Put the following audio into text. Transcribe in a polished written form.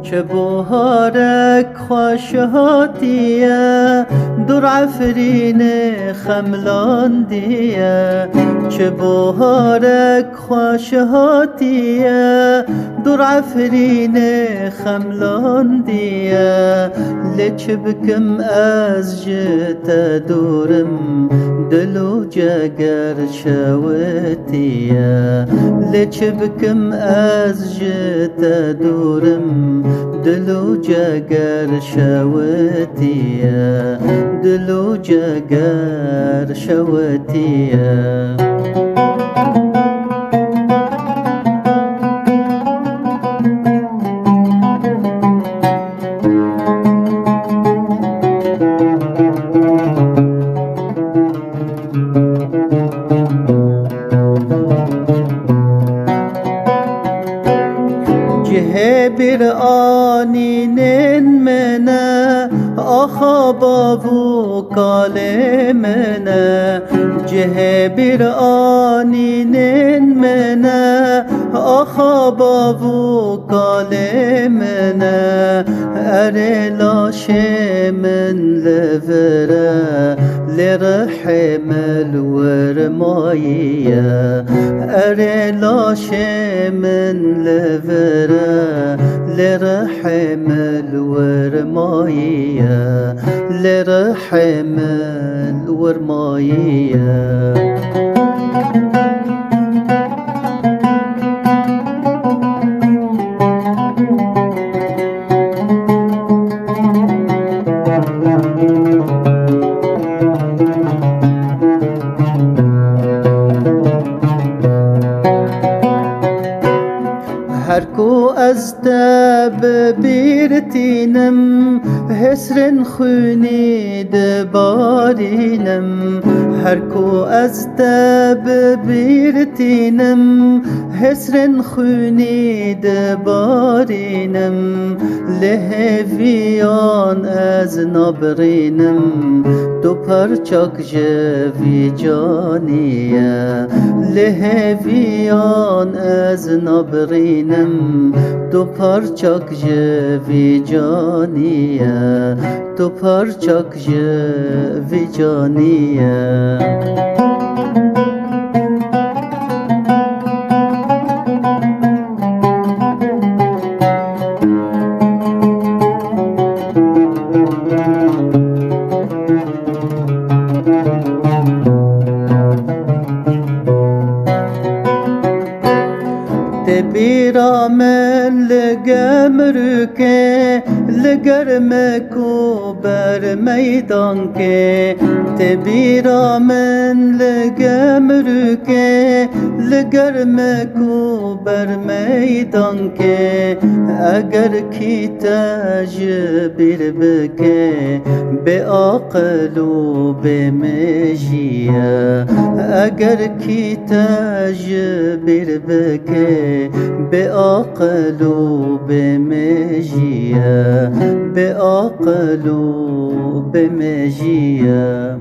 چه بهارک خوش هاتیه دور عفرین خملان دیه چه بهارک خوش هاتیه دور عفرین خملان دیه لچ بکم از جت دورم دلو جگر شوتیه لچ بکم از جت دورم دلو جگر شوتیه دلو جگر شوتیه جه بر آنین منه آخا بابو کال منه جه بر آنین منه آخا بابو کال منه اره لاش من لفره لرحم الورمایه اره لاش من لفره لرحم الورمایه لرحم الورمایه هرکو از تب بیرتینم حسرن خونید بارینم هرکو از تب بیرتینم حسرن خونید بارینم لهویان از نبرینم دو پرچاک جوی جانیه لهویان از نبرینم دو پرچاک جوی جانیه دو پرچاک جوی جانیه تبیرا من لگمرو که لگرمکو بر میدان که تبیرا من لگمرو که لگرمکو بر میدان که اگر کی تجبیر بکه به عقل و به مژیه اگر کی تجبیر بکه به عقل و به مژیه به عقل و به مژیه